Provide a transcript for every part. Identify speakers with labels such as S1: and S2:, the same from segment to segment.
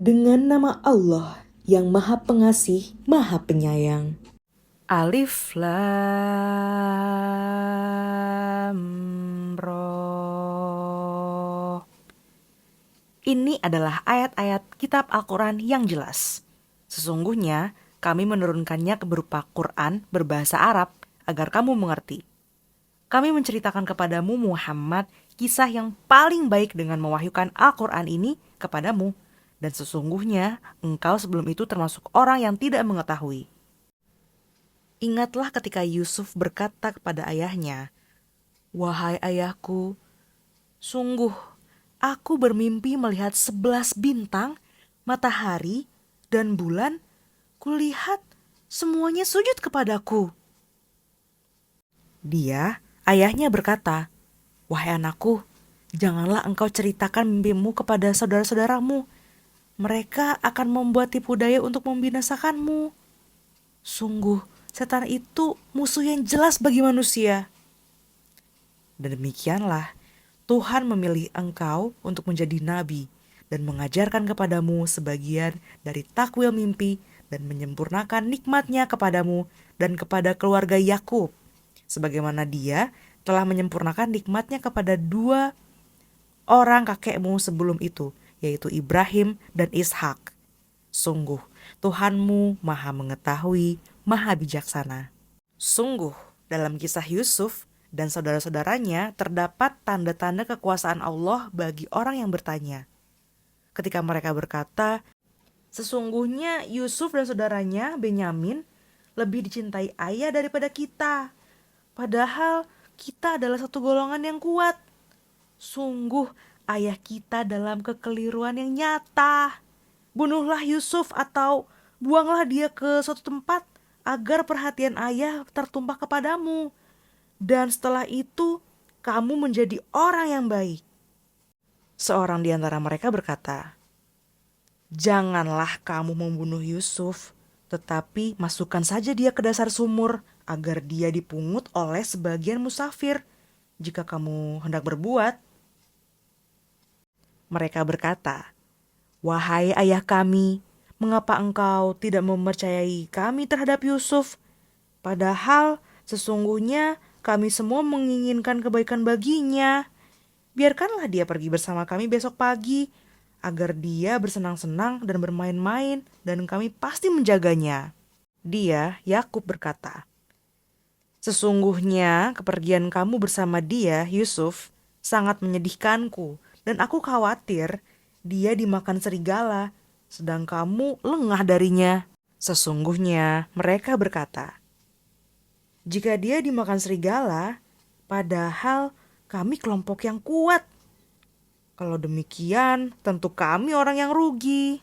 S1: Dengan nama Allah yang Maha Pengasih, Maha Penyayang.
S2: Alif Lam Ra. Ini adalah ayat-ayat kitab Al-Quran yang jelas. Sesungguhnya kami menurunkannya berupa Quran berbahasa Arab agar kamu mengerti. Kami menceritakan kepadamu Muhammad kisah yang paling baik dengan mewahyukan Al-Quran ini kepadamu. Dan sesungguhnya engkau sebelum itu termasuk orang yang tidak mengetahui. Ingatlah ketika Yusuf berkata kepada ayahnya, "Wahai ayahku, sungguh aku bermimpi melihat 11 bintang, matahari, dan bulan. Kulihat semuanya sujud kepadaku." Ayahnya berkata, "Wahai anakku, janganlah engkau ceritakan mimpimu kepada saudara-saudaramu. Mereka akan membuat tipu daya untuk membinasakanmu. Sungguh, setan itu musuh yang jelas bagi manusia." Dan demikianlah Tuhan memilih engkau untuk menjadi nabi dan mengajarkan kepadamu sebagian dari takwil mimpi dan menyempurnakan nikmatnya kepadamu dan kepada keluarga Yakub, sebagaimana Dia telah menyempurnakan nikmatnya kepada dua orang kakekmu sebelum itu, yaitu Ibrahim dan Ishak. Sungguh, Tuhanmu maha mengetahui, maha bijaksana. Sungguh, dalam kisah Yusuf dan saudara-saudaranya terdapat tanda-tanda kekuasaan Allah bagi orang yang bertanya. Ketika mereka berkata, "Sesungguhnya Yusuf dan saudaranya Benyamin lebih dicintai ayah daripada kita. Padahal kita adalah satu golongan yang kuat. Sungguh, ayah kita dalam kekeliruan yang nyata. Bunuhlah Yusuf atau buanglah dia ke suatu tempat agar perhatian ayah tertumpah kepadamu. Dan setelah itu, kamu menjadi orang yang baik." Seorang di antara mereka berkata, "Janganlah kamu membunuh Yusuf, tetapi masukkan saja dia ke dasar sumur agar dia dipungut oleh sebagian musafir jika kamu hendak berbuat." Mereka berkata, "Wahai ayah kami, mengapa engkau tidak mempercayai kami terhadap Yusuf? Padahal sesungguhnya kami semua menginginkan kebaikan baginya. Biarkanlah dia pergi bersama kami besok pagi, agar dia bersenang-senang dan bermain-main, dan kami pasti menjaganya." Yakub berkata, "Sesungguhnya kepergian kamu bersama dia, Yusuf, sangat menyedihkanku, dan aku khawatir dia dimakan serigala, sedang kamu lengah darinya." Sesungguhnya mereka berkata, "Jika dia dimakan serigala, padahal kami kelompok yang kuat. Kalau demikian, tentu kami orang yang rugi."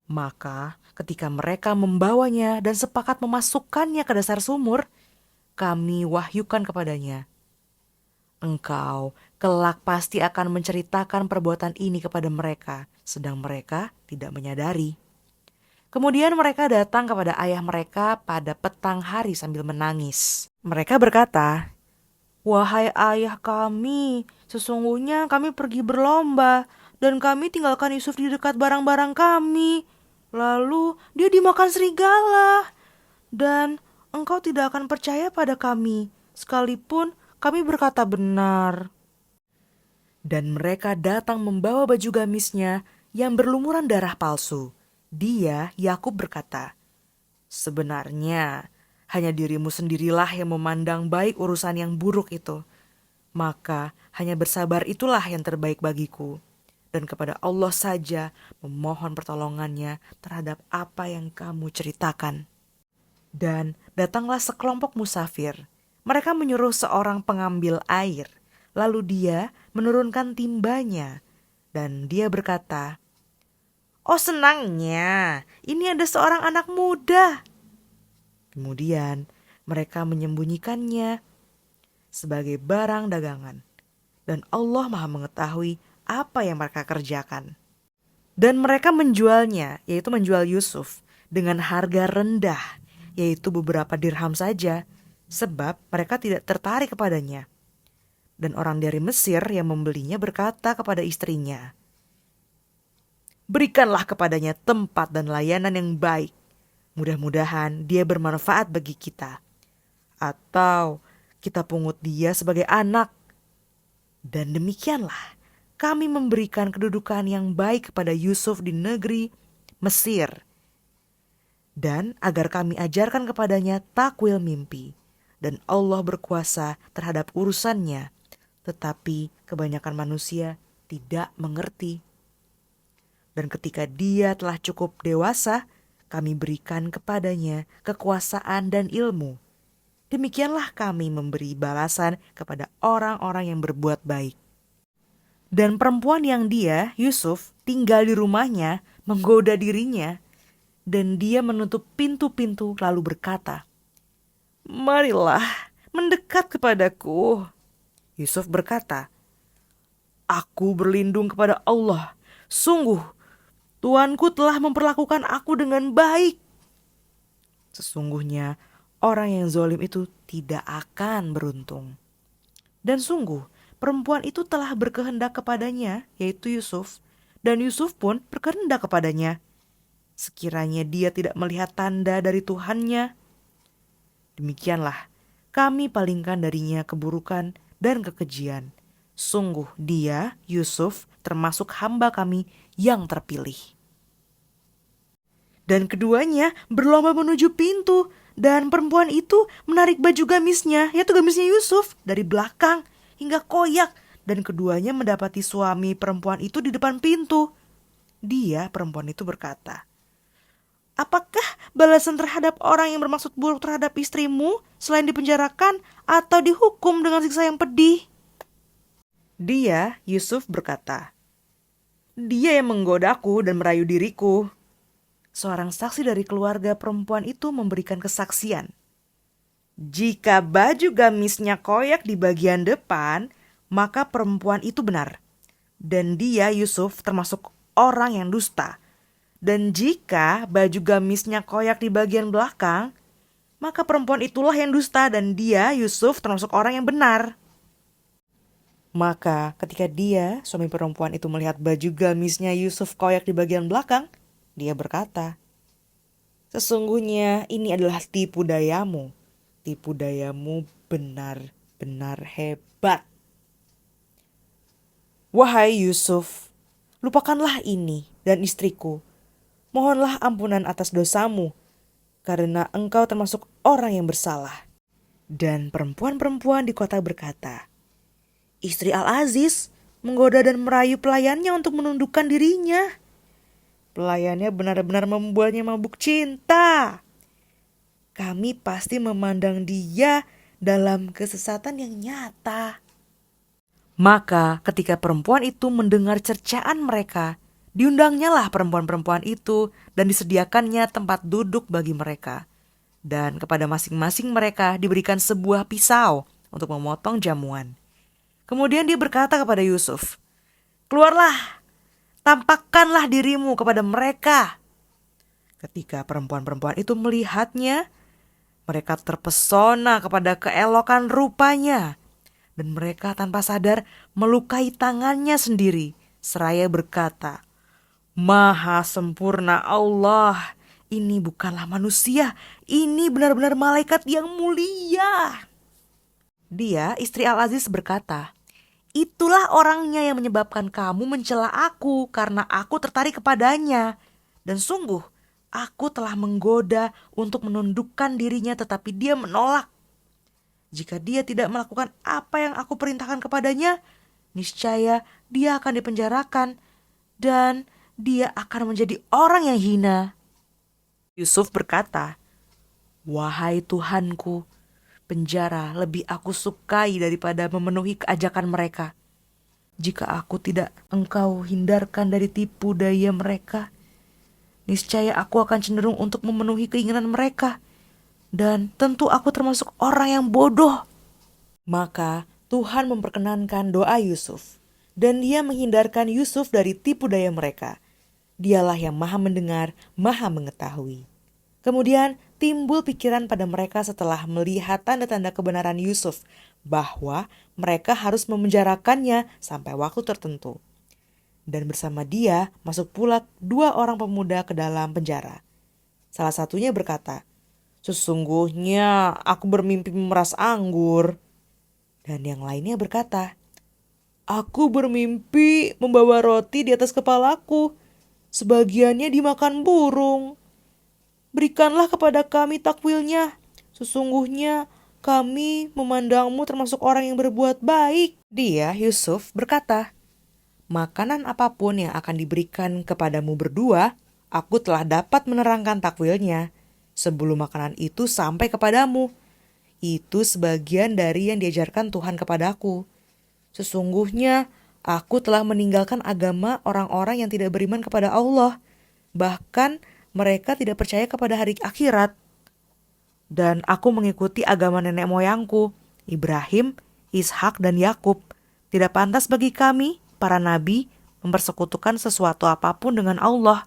S2: Maka ketika mereka membawanya dan sepakat memasukkannya ke dasar sumur, kami wahyukan kepadanya, "Engkau kelak pasti akan menceritakan perbuatan ini kepada mereka, sedang mereka tidak menyadari." Kemudian mereka datang kepada ayah mereka pada petang hari sambil menangis. Mereka berkata, "Wahai ayah kami, sesungguhnya kami pergi berlomba dan kami tinggalkan Yusuf di dekat barang-barang kami. Lalu dia dimakan serigala dan engkau tidak akan percaya pada kami, sekalipun kami berkata benar." Dan mereka datang membawa baju gamisnya yang berlumuran darah palsu. Yakub berkata, "Sebenarnya hanya dirimu sendirilah yang memandang baik urusan yang buruk itu. Maka hanya bersabar itulah yang terbaik bagiku. Dan kepada Allah saja memohon pertolongannya terhadap apa yang kamu ceritakan." Dan datanglah sekelompok musafir. Mereka menyuruh seorang pengambil air. Lalu dia menurunkan timbanya. Dan dia berkata, "Oh senangnya, ini ada seorang anak muda." Kemudian mereka menyembunyikannya sebagai barang dagangan. Dan Allah Maha mengetahui apa yang mereka kerjakan. Dan mereka menjualnya, yaitu menjual Yusuf, dengan harga rendah, yaitu beberapa dirham saja, sebab mereka tidak tertarik kepadanya. Dan orang dari Mesir yang membelinya berkata kepada istrinya, Berikanlah kepadanya tempat dan layanan yang baik. Mudah-mudahan dia bermanfaat bagi kita. Atau kita pungut dia sebagai anak. Dan demikianlah kami memberikan kedudukan yang baik kepada Yusuf di negeri Mesir. Dan agar kami ajarkan kepadanya takwil mimpi. Dan Allah berkuasa terhadap urusannya. Tetapi kebanyakan manusia tidak mengerti. Dan ketika dia telah cukup dewasa, kami berikan kepadanya kekuasaan dan ilmu. Demikianlah kami memberi balasan kepada orang-orang yang berbuat baik. Dan perempuan yang dia, Yusuf, tinggal di rumahnya, menggoda dirinya. Dan dia menutup pintu-pintu lalu berkata, "Marilah mendekat kepadaku." Yusuf berkata, "Aku berlindung kepada Allah. Sungguh, Tuanku telah memperlakukan aku dengan baik." Sesungguhnya orang yang zalim itu tidak akan beruntung. Dan sungguh perempuan itu telah berkehendak kepadanya, yaitu Yusuf. Dan Yusuf pun berkehendak kepadanya. Sekiranya dia tidak melihat tanda dari Tuhannya. Demikianlah kami palingkan darinya keburukan dan kekejian. Sungguh dia, Yusuf, termasuk hamba kami yang terpilih. Dan keduanya berlomba menuju pintu. Dan perempuan itu menarik baju gamisnya, yaitu gamisnya Yusuf, dari belakang hingga koyak. Dan keduanya mendapati suami perempuan itu di depan pintu. Dia, perempuan itu berkata, "Apakah balasan terhadap orang yang bermaksud buruk terhadap istrimu selain dipenjarakan atau dihukum dengan siksa yang pedih?" Dia, Yusuf, berkata, "Dia yang menggodaku dan merayu diriku." Seorang saksi dari keluarga perempuan itu memberikan kesaksian. "Jika baju gamisnya koyak di bagian depan, maka perempuan itu benar. Dan dia, Yusuf, termasuk orang yang dusta. Dan jika baju gamisnya koyak di bagian belakang, maka perempuan itulah yang dusta dan dia, Yusuf, termasuk orang yang benar." Maka ketika dia, suami perempuan itu melihat baju gamisnya Yusuf koyak di bagian belakang, dia berkata, "Sesungguhnya ini adalah tipu dayamu. Tipu dayamu benar-benar hebat. Wahai Yusuf, lupakanlah ini dan istriku. Mohonlah ampunan atas dosamu, karena engkau termasuk orang yang bersalah." Dan perempuan-perempuan di kota berkata, "Istri Al-Aziz menggoda dan merayu pelayannya untuk menundukkan dirinya. Pelayannya benar-benar membuatnya mabuk cinta. Kami pasti memandang dia dalam kesesatan yang nyata." Maka ketika perempuan itu mendengar cercaan mereka, diundangnya lah perempuan-perempuan itu dan disediakannya tempat duduk bagi mereka. Dan kepada masing-masing mereka diberikan sebuah pisau untuk memotong jamuan. Kemudian dia berkata kepada Yusuf, "Keluarlah, tampakkanlah dirimu kepada mereka." Ketika perempuan-perempuan itu melihatnya, mereka terpesona kepada keelokan rupanya. Dan mereka tanpa sadar melukai tangannya sendiri, seraya berkata, "Maha sempurna Allah, ini bukanlah manusia, ini benar-benar malaikat yang mulia." Dia, istri Al-Aziz, berkata, "Itulah orangnya yang menyebabkan kamu mencela aku karena aku tertarik kepadanya. Dan sungguh, aku telah menggoda untuk menundukkan dirinya tetapi dia menolak. Jika dia tidak melakukan apa yang aku perintahkan kepadanya, niscaya dia akan dipenjarakan dan dia akan menjadi orang yang hina." Yusuf berkata, "Wahai Tuhanku, penjara lebih aku sukai daripada memenuhi keajakan mereka. Jika aku tidak engkau hindarkan dari tipu daya mereka, niscaya aku akan cenderung untuk memenuhi keinginan mereka. Dan tentu aku termasuk orang yang bodoh." Maka Tuhan memperkenankan doa Yusuf, dan dia menghindarkan Yusuf dari tipu daya mereka. Dialah yang maha mendengar, maha mengetahui. Kemudian timbul pikiran pada mereka setelah melihat tanda-tanda kebenaran Yusuf, bahwa mereka harus memenjarakannya sampai waktu tertentu. Dan bersama dia masuk pula 2 orang pemuda ke dalam penjara. Salah satunya berkata, "Sesungguhnya aku bermimpi memeras anggur." Dan yang lainnya berkata, "Aku bermimpi membawa roti di atas kepalaku. Sebagiannya dimakan burung. Berikanlah kepada kami takwilnya. Sesungguhnya kami memandangmu termasuk orang yang berbuat baik." Dia, Yusuf, berkata, "Makanan apapun yang akan diberikan kepadamu berdua, aku telah dapat menerangkan takwilnya sebelum makanan itu sampai kepadamu. Itu sebagian dari yang diajarkan Tuhan kepadaku. Sesungguhnya aku telah meninggalkan agama orang-orang yang tidak beriman kepada Allah. Bahkan mereka tidak percaya kepada hari akhirat. Dan aku mengikuti agama nenek moyangku, Ibrahim, Ishak, dan Yakub. Tidak pantas bagi kami, para nabi, mempersekutukan sesuatu apapun dengan Allah.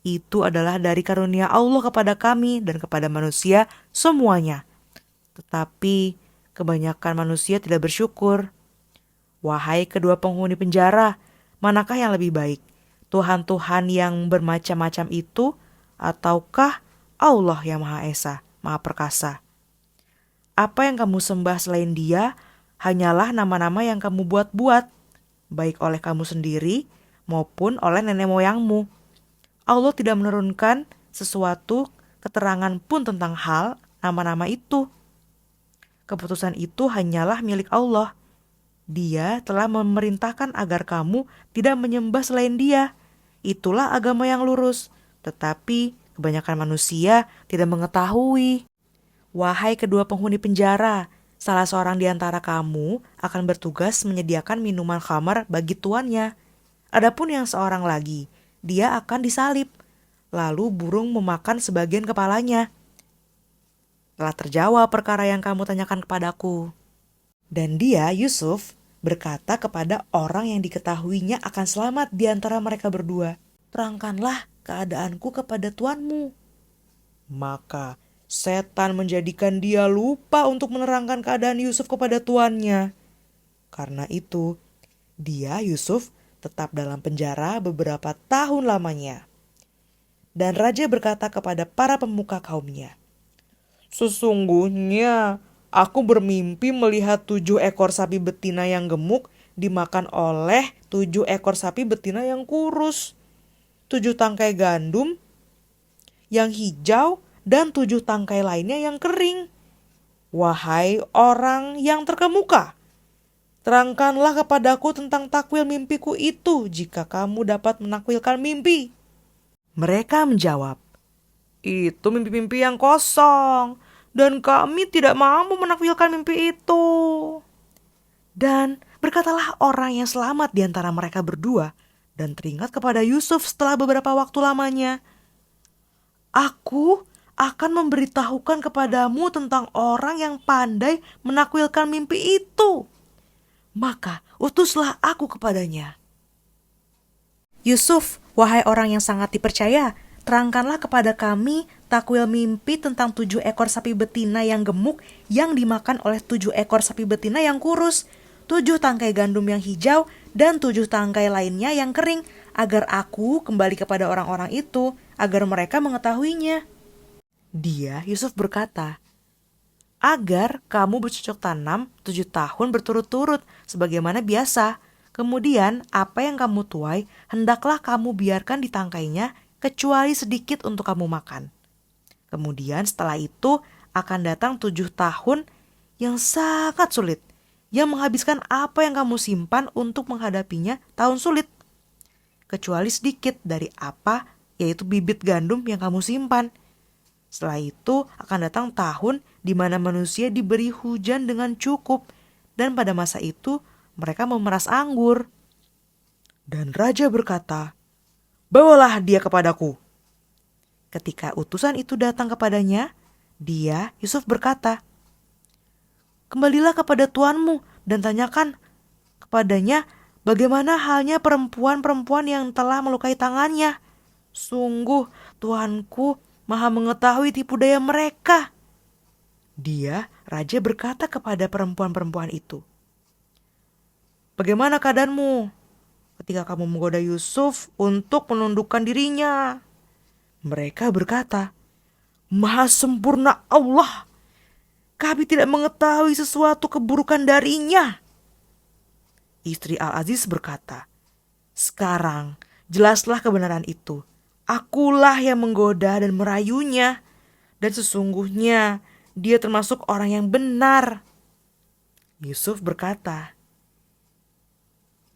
S2: Itu adalah dari karunia Allah kepada kami dan kepada manusia semuanya. Tetapi kebanyakan manusia tidak bersyukur. Wahai kedua penghuni penjara, manakah yang lebih baik? Tuhan-Tuhan yang bermacam-macam itu, ataukah Allah yang Maha Esa, Maha Perkasa? Apa yang kamu sembah selain Dia hanyalah nama-nama yang kamu buat-buat, baik oleh kamu sendiri maupun oleh nenek moyangmu. Allah tidak menurunkan sesuatu keterangan pun tentang hal nama-nama itu. Keputusan itu hanyalah milik Allah. Dia telah memerintahkan agar kamu tidak menyembah selain Dia. Itulah agama yang lurus, tetapi kebanyakan manusia tidak mengetahui. Wahai kedua penghuni penjara, salah seorang di antara kamu akan bertugas menyediakan minuman khamar bagi tuannya. Adapun yang seorang lagi, dia akan disalib, lalu burung memakan sebagian kepalanya. Telah terjawab perkara yang kamu tanyakan kepadaku. Dan dia, Yusuf, berkata kepada orang yang diketahuinya akan selamat di antara mereka berdua, "Terangkanlah keadaanku kepada tuanmu." Maka setan menjadikan dia lupa untuk menerangkan keadaan Yusuf kepada tuannya. Karena itu, dia, Yusuf, tetap dalam penjara beberapa tahun lamanya. Dan raja berkata kepada para pemuka kaumnya, "Sesungguhnya aku bermimpi melihat 7 ekor sapi betina yang gemuk dimakan oleh 7 ekor sapi betina yang kurus, 7 tangkai gandum yang hijau, dan 7 tangkai lainnya yang kering. Wahai orang yang terkemuka, terangkanlah kepadaku tentang takwil mimpiku itu jika kamu dapat menakwilkan mimpi." Mereka menjawab, "Itu mimpi-mimpi yang kosong, dan kami tidak mampu menakwilkan mimpi itu." Dan berkatalah orang yang selamat di antara mereka berdua dan teringat kepada Yusuf setelah beberapa waktu lamanya, "Aku akan memberitahukan kepadamu tentang orang yang pandai menakwilkan mimpi itu. Maka utuslah aku kepadanya." "Yusuf, wahai orang yang sangat dipercaya, terangkanlah kepada kami takwil mimpi tentang 7 ekor sapi betina yang gemuk yang dimakan oleh 7 ekor sapi betina yang kurus, 7 tangkai gandum yang hijau, dan 7 tangkai lainnya yang kering, agar aku kembali kepada orang-orang itu, agar mereka mengetahuinya." Dia, Yusuf, berkata, "Agar kamu bercocok tanam 7 tahun berturut-turut sebagaimana biasa. Kemudian apa yang kamu tuai hendaklah kamu biarkan di tangkainya kecuali sedikit untuk kamu makan. Kemudian setelah itu akan datang 7 tahun yang sangat sulit, yang menghabiskan apa yang kamu simpan untuk menghadapinya tahun sulit, kecuali sedikit dari apa, yaitu bibit gandum yang kamu simpan. Setelah itu akan datang tahun di mana manusia diberi hujan dengan cukup, dan pada masa itu mereka memeras anggur." Dan raja berkata, "Bawalah dia kepadaku." Ketika utusan itu datang kepadanya, dia, Yusuf, berkata, "Kembalilah kepada tuanmu dan tanyakan kepadanya bagaimana halnya perempuan-perempuan yang telah melukai tangannya. Sungguh Tuanku Maha mengetahui tipu daya mereka." Dia, raja, berkata kepada perempuan-perempuan itu, "Bagaimana keadaanmu?" ketika kamu menggoda Yusuf untuk menundukkan dirinya. Mereka berkata, Maha sempurna Allah, kami tidak mengetahui sesuatu keburukan darinya. Istri Al-Aziz berkata, sekarang jelaslah kebenaran itu. Akulah yang menggoda dan merayunya, dan sesungguhnya dia termasuk orang yang benar. Yusuf berkata,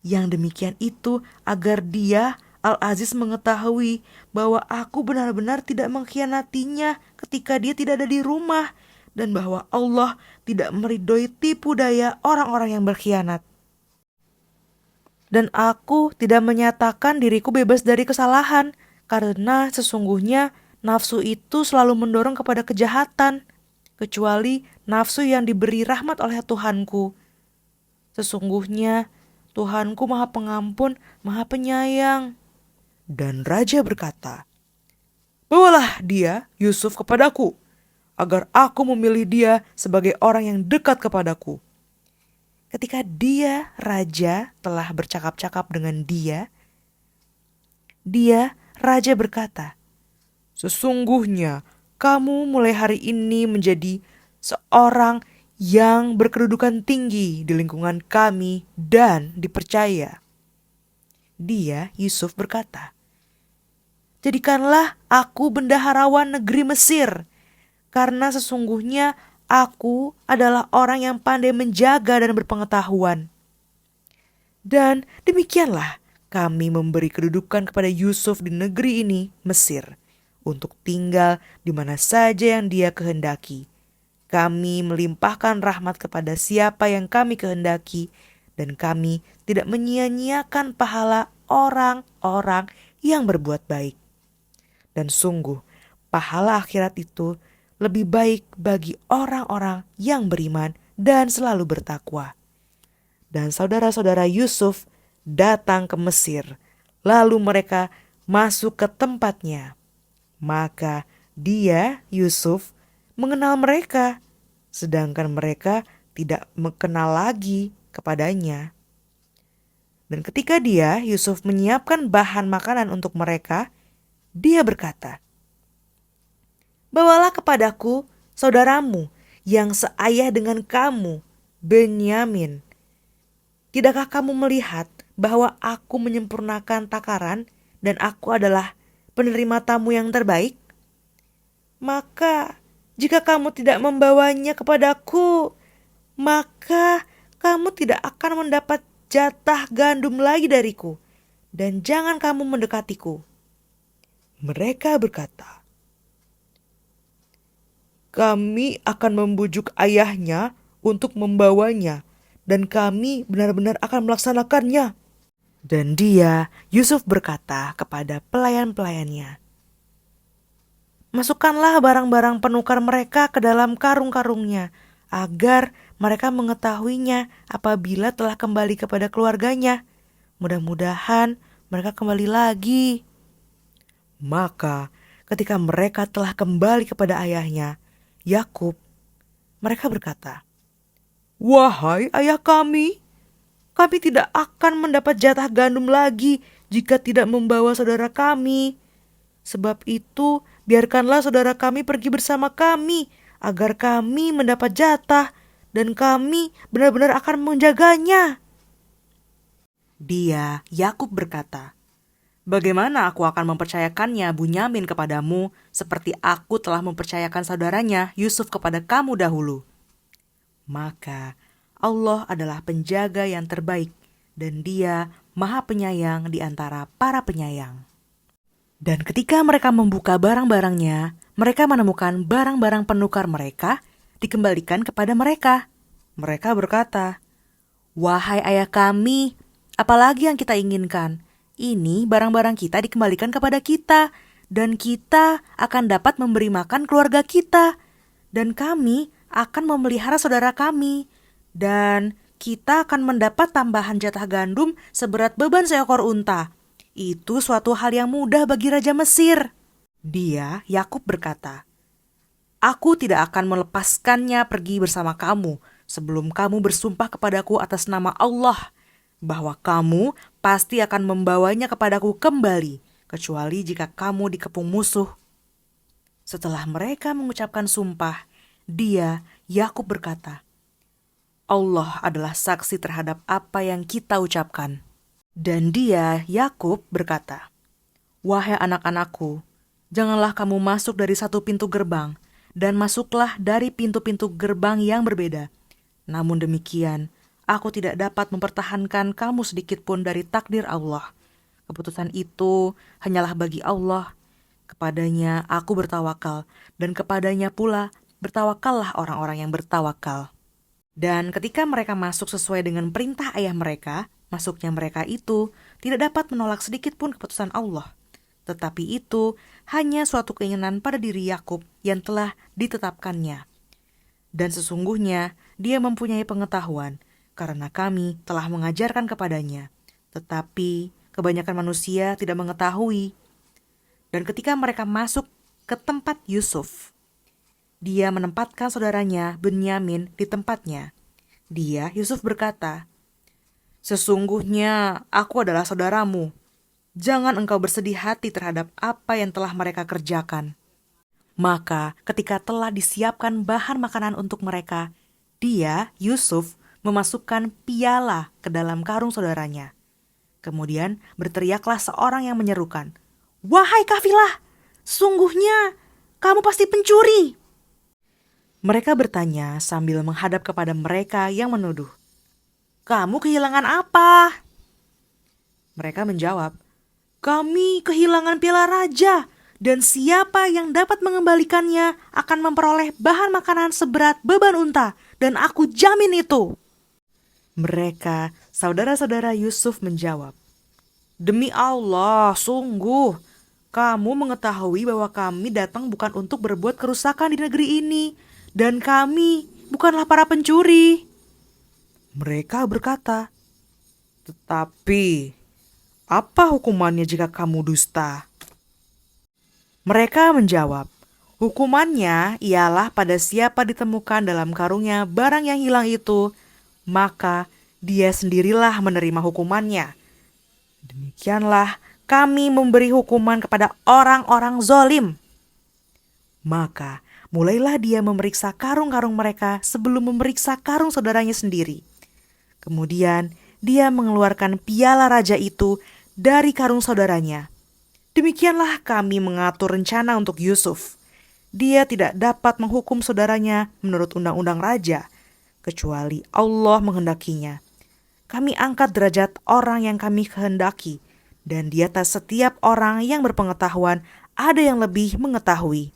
S2: yang demikian itu agar dia, Al-Aziz, mengetahui bahwa aku benar-benar tidak mengkhianatinya ketika dia tidak ada di rumah, dan bahwa Allah tidak meridhoi tipu daya orang-orang yang berkhianat. Dan aku tidak menyatakan diriku bebas dari kesalahan, karena sesungguhnya nafsu itu selalu mendorong kepada kejahatan, kecuali nafsu yang diberi rahmat oleh Tuhanku. Sesungguhnya Tuhanku Maha Pengampun, Maha Penyayang. Dan raja berkata, bawalah dia, Yusuf, kepadaku, agar aku memilih dia sebagai orang yang dekat kepadaku. Ketika dia, raja, telah bercakap-cakap dengan dia, raja berkata, sesungguhnya kamu mulai hari ini menjadi seorang yang berkedudukan tinggi di lingkungan kami dan dipercaya. Dia, Yusuf, berkata, jadikanlah aku bendaharawan negeri Mesir, karena sesungguhnya aku adalah orang yang pandai menjaga dan berpengetahuan. Dan demikianlah kami memberi kedudukan kepada Yusuf di negeri ini, Mesir, untuk tinggal di mana saja yang dia kehendaki. Kami melimpahkan rahmat kepada siapa yang kami kehendaki, dan kami tidak menyia-nyiakan pahala orang-orang yang berbuat baik. Dan sungguh, pahala akhirat itu lebih baik bagi orang-orang yang beriman dan selalu bertakwa. Dan saudara-saudara Yusuf datang ke Mesir, lalu mereka masuk ke tempatnya. Maka dia, Yusuf, mengenal mereka, sedangkan mereka tidak mengenal lagi kepadanya. Dan ketika dia, Yusuf, menyiapkan bahan makanan untuk mereka, dia berkata, bawalah kepadaku saudaramu yang seayah dengan kamu, Benyamin. Tidakkah kamu melihat bahwa aku menyempurnakan takaran dan aku adalah penerima tamu yang terbaik? Maka jika kamu tidak membawanya kepadaku, maka kamu tidak akan mendapat jatah gandum lagi dariku, dan jangan kamu mendekatiku. Mereka berkata, kami akan membujuk ayahnya untuk membawanya, dan kami benar-benar akan melaksanakannya. Dan dia, Yusuf, berkata kepada pelayan-pelayannya, masukkanlah barang-barang penukar mereka ke dalam karung-karungnya, agar mereka mengetahuinya apabila telah kembali kepada keluarganya. Mudah-mudahan mereka kembali lagi. Maka ketika mereka telah kembali kepada ayahnya, Yakub, mereka berkata, wahai ayah kami tidak akan mendapat jatah gandum lagi jika tidak membawa saudara kami. Sebab itu, biarkanlah saudara kami pergi bersama kami, agar kami mendapat jatah, dan kami benar-benar akan menjaganya. Dia, Yakub, berkata, bagaimana aku akan mempercayakannya Bunyamin kepadamu, seperti aku telah mempercayakan saudaranya Yusuf kepada kamu dahulu? Maka Allah adalah penjaga yang terbaik, dan Dia Maha Penyayang di antara para penyayang. Dan ketika mereka membuka barang-barangnya, mereka menemukan barang-barang penukar mereka dikembalikan kepada mereka. Mereka berkata, wahai ayah kami, apalagi yang kita inginkan? Ini barang-barang kita dikembalikan kepada kita, dan kita akan dapat memberi makan keluarga kita, dan kami akan memelihara saudara kami, dan kita akan mendapat tambahan jatah gandum seberat beban seekor unta. Itu suatu hal yang mudah bagi Raja Mesir. Dia, Yakub, berkata, aku tidak akan melepaskannya pergi bersama kamu sebelum kamu bersumpah kepadaku atas nama Allah. bahwa kamu pasti akan membawanya kepadaku kembali, kecuali jika kamu dikepung musuh. Setelah mereka mengucapkan sumpah, Yakub berkata, Allah adalah saksi terhadap apa yang kita ucapkan. Dan Yakub berkata, wahai anak-anakku, janganlah kamu masuk dari satu pintu gerbang, dan masuklah dari pintu-pintu gerbang yang berbeda. Namun demikian, aku tidak dapat mempertahankan kamu sedikit pun dari takdir Allah. Keputusan itu hanyalah bagi Allah. Kepadanya aku bertawakal, dan kepadanya pula bertawakallah orang-orang yang bertawakal. Dan ketika mereka masuk sesuai dengan perintah ayah mereka, masuknya mereka itu tidak dapat menolak sedikit pun keputusan Allah. Tetapi itu hanya suatu keinginan pada diri Yakub yang telah ditetapkannya. Dan sesungguhnya dia mempunyai pengetahuan, karena kami telah mengajarkan kepadanya. Tetapi kebanyakan manusia tidak mengetahui. Dan ketika mereka masuk ke tempat Yusuf, dia menempatkan saudaranya Benyamin di tempatnya. Yusuf berkata, sesungguhnya aku adalah saudaramu. Jangan engkau bersedih hati terhadap apa yang telah mereka kerjakan. Maka ketika telah disiapkan bahan makanan untuk mereka, Yusuf, memasukkan piala ke dalam karung saudaranya. Kemudian berteriaklah seorang yang menyerukan, wahai kafilah, sungguhnya kamu pasti pencuri. Mereka bertanya sambil menghadap kepada mereka yang menuduh, kamu kehilangan apa? Mereka menjawab, kami kehilangan piala raja, dan siapa yang dapat mengembalikannya akan memperoleh bahan makanan seberat beban unta, dan aku jamin itu. Mereka, saudara-saudara Yusuf menjawab, demi Allah, sungguh, kamu mengetahui bahwa kami datang bukan untuk berbuat kerusakan di negeri ini, dan kami bukanlah para pencuri. Mereka berkata, tetapi apa hukumannya jika kamu dusta? Mereka menjawab, hukumannya ialah pada siapa ditemukan dalam karungnya barang yang hilang itu, maka dia sendirilah menerima hukumannya. Demikianlah kami memberi hukuman kepada orang-orang zolim. Maka mulailah dia memeriksa karung-karung mereka sebelum memeriksa karung saudaranya sendiri. Kemudian dia mengeluarkan piala raja itu dari karung saudaranya. Demikianlah kami mengatur rencana untuk Yusuf. Dia tidak dapat menghukum saudaranya menurut undang-undang raja, kecuali Allah menghendakinya. Kami angkat derajat orang yang kami kehendaki, dan di atas setiap orang yang berpengetahuan ada yang lebih mengetahui.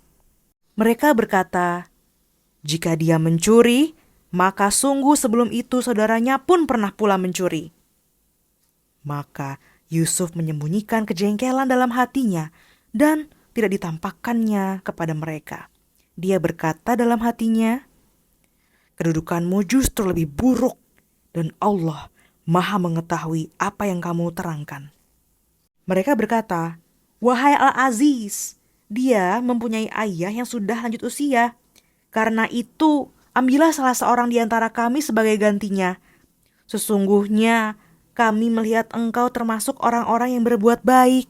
S2: Mereka berkata, jika dia mencuri, maka sungguh sebelum itu saudaranya pun pernah pula mencuri. Maka Yusuf menyembunyikan kejengkelan dalam hatinya dan tidak ditampakkannya kepada mereka. Dia berkata dalam hatinya, kedudukanmu justru lebih buruk, dan Allah Maha mengetahui apa yang kamu terangkan. Mereka berkata, wahai Al-Aziz, dia mempunyai ayah yang sudah lanjut usia. Karena itu, ambillah salah seorang di antara kami sebagai gantinya. Sesungguhnya kami melihat engkau termasuk orang-orang yang berbuat baik.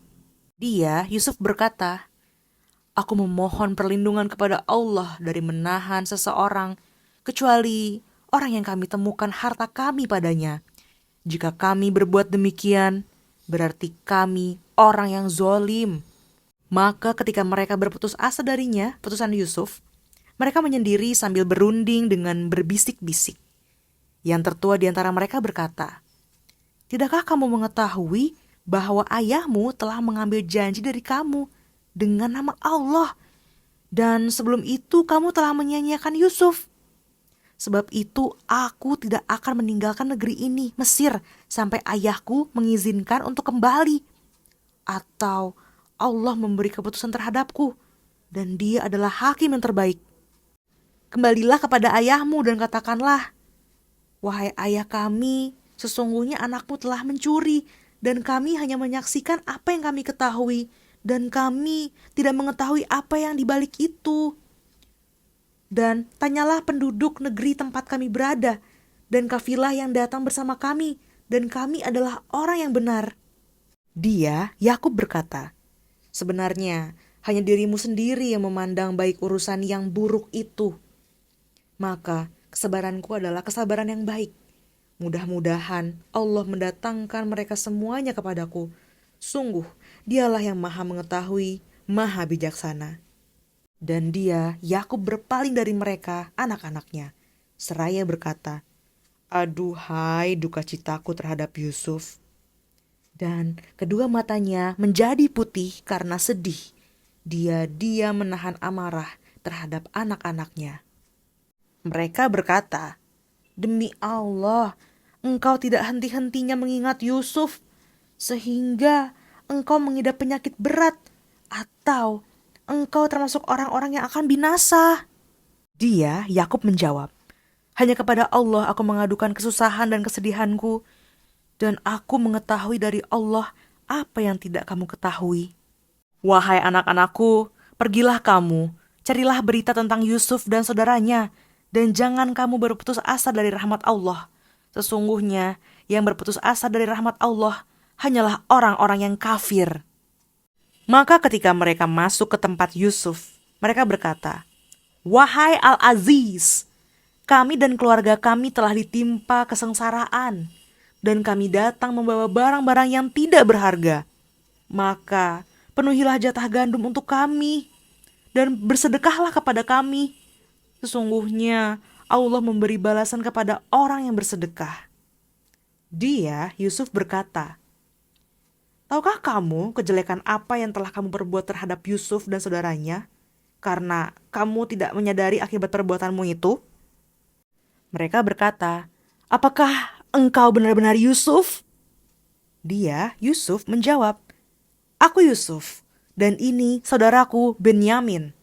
S2: Yusuf berkata, aku memohon perlindungan kepada Allah dari menahan seseorang, kecuali orang yang kami temukan harta kami padanya. Jika kami berbuat demikian, berarti kami orang yang zolim. Maka ketika mereka berputus asa darinya, putusan Yusuf, mereka menyendiri sambil berunding dengan berbisik-bisik. Yang tertua di antara mereka berkata, tidakkah kamu mengetahui bahwa ayahmu telah mengambil janji dari kamu dengan nama Allah? Dan sebelum itu kamu telah menyia-nyiakan Yusuf. Sebab itu aku tidak akan meninggalkan negeri ini, Mesir, sampai ayahku mengizinkan untuk kembali. Atau Allah memberi keputusan terhadapku, dan dia adalah hakim yang terbaik. Kembalilah kepada ayahmu dan katakanlah, wahai ayah kami, sesungguhnya anakmu telah mencuri, dan kami hanya menyaksikan apa yang kami ketahui, dan kami tidak mengetahui apa yang dibalik itu. Dan tanyalah penduduk negeri tempat kami berada, dan kafilah yang datang bersama kami, dan kami adalah orang yang benar." Dia, Yakub berkata, "Sebenarnya hanya dirimu sendiri yang memandang baik urusan yang buruk itu. Maka kesabaranku adalah kesabaran yang baik. Mudah-mudahan Allah mendatangkan mereka semuanya kepadaku. Sungguh, dialah yang maha mengetahui, maha bijaksana." Dan dia, Yakub, berpaling dari mereka, anak-anaknya, seraya berkata, "Aduhai duka citaku terhadap Yusuf." Dan kedua matanya menjadi putih karena sedih. Dia menahan amarah terhadap anak-anaknya. Mereka berkata, "Demi Allah, engkau tidak henti-hentinya mengingat Yusuf, sehingga engkau mengidap penyakit berat, atau engkau termasuk orang-orang yang akan binasa." Dia, Yakub, menjawab, "Hanya kepada Allah aku mengadukan kesusahan dan kesedihanku, dan aku mengetahui dari Allah apa yang tidak kamu ketahui. Wahai anak-anakku, pergilah kamu, carilah berita tentang Yusuf dan saudaranya, dan jangan kamu berputus asa dari rahmat Allah. Sesungguhnya yang berputus asa dari rahmat Allah hanyalah orang-orang yang kafir." Maka ketika mereka masuk ke tempat Yusuf, mereka berkata, "Wahai Al-Aziz, kami dan keluarga kami telah ditimpa kesengsaraan, dan kami datang membawa barang-barang yang tidak berharga. Maka penuhilah jatah gandum untuk kami, dan bersedekahlah kepada kami. Sesungguhnya Allah memberi balasan kepada orang yang bersedekah." Dia, Yusuf, berkata, "Tahukah kamu kejelekan apa yang telah kamu perbuat terhadap Yusuf dan saudaranya, karena kamu tidak menyadari akibat perbuatanmu itu?" Mereka berkata, "Apakah engkau benar-benar Yusuf?" Dia, Yusuf, menjawab, "Aku Yusuf, dan ini saudaraku Benyamin.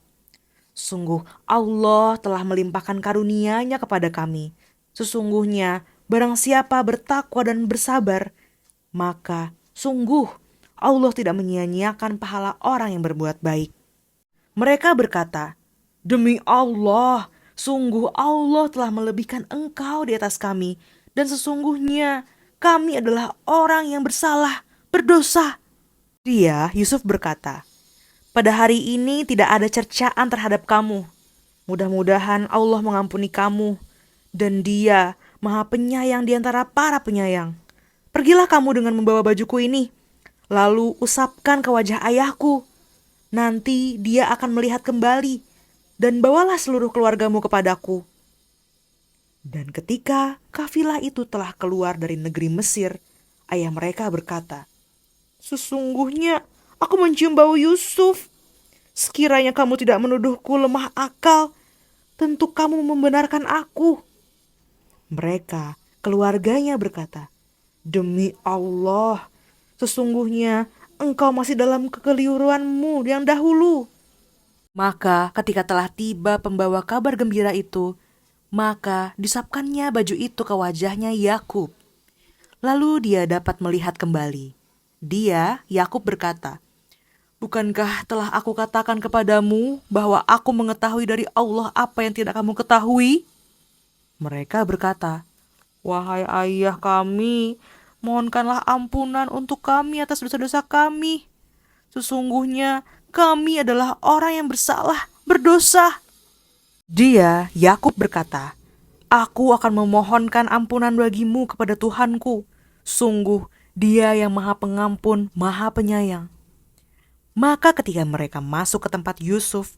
S2: Sungguh Allah telah melimpahkan karunia-Nya kepada kami. Sesungguhnya barang siapa bertakwa dan bersabar, maka sungguh Allah tidak menyia-nyiakan pahala orang yang berbuat baik." Mereka berkata, "Demi Allah, sungguh Allah telah melebihkan engkau di atas kami, dan sesungguhnya kami adalah orang yang bersalah, berdosa." Dia, Yusuf, berkata, "Pada hari ini tidak ada cercaan terhadap kamu. Mudah-mudahan Allah mengampuni kamu, dan Dia Maha Penyayang di antara para penyayang. Pergilah kamu dengan membawa bajuku ini, lalu usapkan ke wajah ayahku. Nanti dia akan melihat kembali, dan bawalah seluruh keluargamu kepadaku." Dan ketika kafilah itu telah keluar dari negeri Mesir, ayah mereka berkata, "Sesungguhnya aku mencium bau Yusuf. Sekiranya kamu tidak menuduhku lemah akal, tentu kamu membenarkan aku." Mereka, keluarganya, berkata, "Demi Allah, sesungguhnya engkau masih dalam kekeliruanmu yang dahulu." Maka ketika telah tiba pembawa kabar gembira itu, maka disapkannya baju itu ke wajahnya Yakub. Lalu dia dapat melihat kembali. Dia, Yakub, berkata, "Bukankah telah aku katakan kepadamu bahwa aku mengetahui dari Allah apa yang tidak kamu ketahui?" Mereka berkata, "Wahai ayah kami, mohonkanlah ampunan untuk kami atas dosa-dosa kami. Sesungguhnya kami adalah orang yang bersalah, berdosa." Dia, Yakub, berkata, "Aku akan memohonkan ampunan bagimu kepada Tuhanku. Sungguh Dia yang Maha Pengampun, Maha Penyayang." Maka ketika mereka masuk ke tempat Yusuf,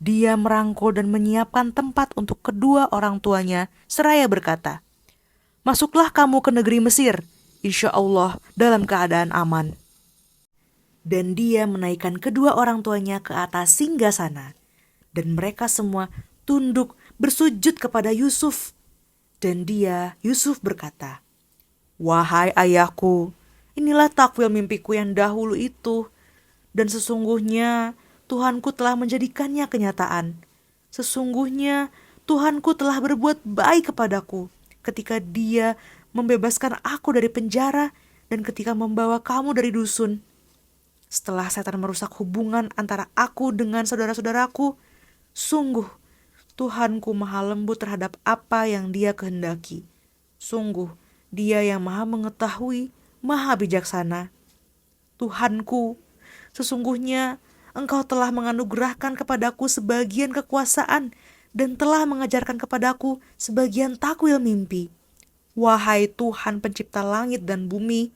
S2: dia merangkul dan menyiapkan tempat untuk kedua orang tuanya, seraya berkata, "Masuklah kamu ke negeri Mesir, insya Allah dalam keadaan aman." Dan dia menaikkan kedua orang tuanya ke atas singgasana, dan mereka semua tunduk bersujud kepada Yusuf. Dan dia, Yusuf, berkata, "Wahai ayahku, inilah takwil mimpiku yang dahulu itu, dan sesungguhnya Tuhanku telah menjadikannya kenyataan. Sesungguhnya Tuhanku telah berbuat baik kepadaku ketika Dia membebaskan aku dari penjara dan ketika membawa kamu dari dusun. Setelah setan merusak hubungan antara aku dengan saudara-saudaraku, sungguh Tuhanku maha lembut terhadap apa yang Dia kehendaki. Sungguh Dia yang maha mengetahui, maha bijaksana. Tuhanku, sesungguhnya Engkau telah menganugerahkan kepadaku sebagian kekuasaan dan telah mengajarkan kepadaku sebagian takwil mimpi. Wahai Tuhan pencipta langit dan bumi,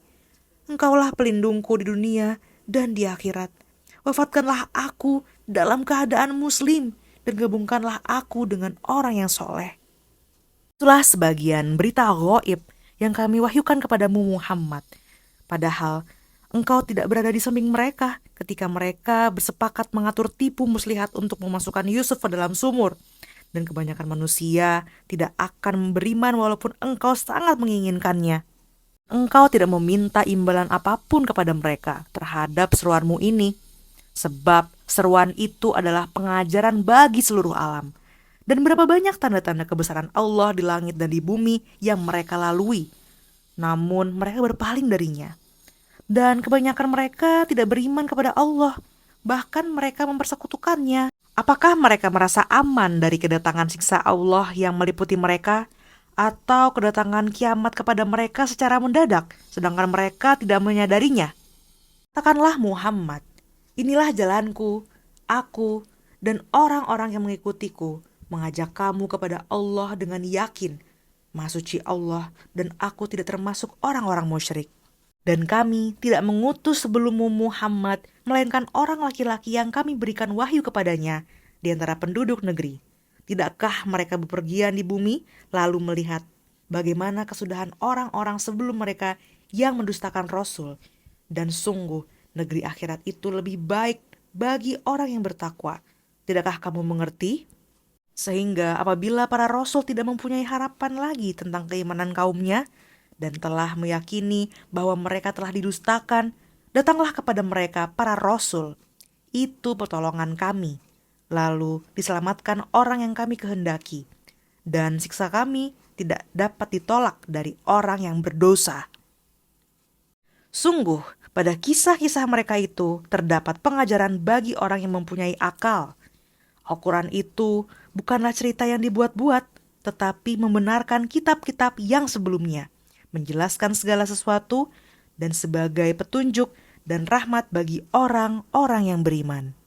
S2: Engkaulah pelindungku di dunia dan di akhirat. Wafatkanlah aku dalam keadaan muslim dan gabungkanlah aku dengan orang yang soleh. Itulah sebagian berita ghaib yang kami wahyukan kepadamu Muhammad. Padahal engkau tidak berada di samping mereka ketika mereka bersepakat mengatur tipu muslihat untuk memasukkan Yusuf ke dalam sumur. Dan kebanyakan manusia tidak akan beriman walaupun engkau sangat menginginkannya. Engkau tidak meminta imbalan apapun kepada mereka terhadap seruanmu ini. Sebab seruan itu adalah pengajaran bagi seluruh alam. Dan berapa banyak tanda-tanda kebesaran Allah di langit dan di bumi yang mereka lalui. Namun mereka berpaling darinya. Dan kebanyakan mereka tidak beriman kepada Allah. Bahkan mereka mempersekutukannya. Apakah mereka merasa aman dari kedatangan siksa Allah yang meliputi mereka? Atau kedatangan kiamat kepada mereka secara mendadak, sedangkan mereka tidak menyadarinya? Katakanlah Muhammad, inilah jalanku, aku, dan orang-orang yang mengikutiku, mengajak kamu kepada Allah dengan yakin, Maha Suci Allah, dan aku tidak termasuk orang-orang musyrik. Dan kami tidak mengutus sebelummu Muhammad, melainkan orang laki-laki yang kami berikan wahyu kepadanya di antara penduduk negeri. Tidakkah mereka bepergian di bumi, lalu melihat bagaimana kesudahan orang-orang sebelum mereka yang mendustakan Rasul? Dan sungguh, negeri akhirat itu lebih baik bagi orang yang bertakwa. Tidakkah kamu mengerti? Sehingga apabila para Rasul tidak mempunyai harapan lagi tentang keimanan kaumnya, dan telah meyakini bahwa mereka telah didustakan, datanglah kepada mereka para Rasul. Itu pertolongan kami. Lalu diselamatkan orang yang kami kehendaki. Dan siksa kami tidak dapat ditolak dari orang yang berdosa. Sungguh, pada kisah-kisah mereka itu terdapat pengajaran bagi orang yang mempunyai akal. Al-Quran itu bukanlah cerita yang dibuat-buat, tetapi membenarkan kitab-kitab yang sebelumnya, menjelaskan segala sesuatu, dan sebagai petunjuk dan rahmat bagi orang-orang yang beriman.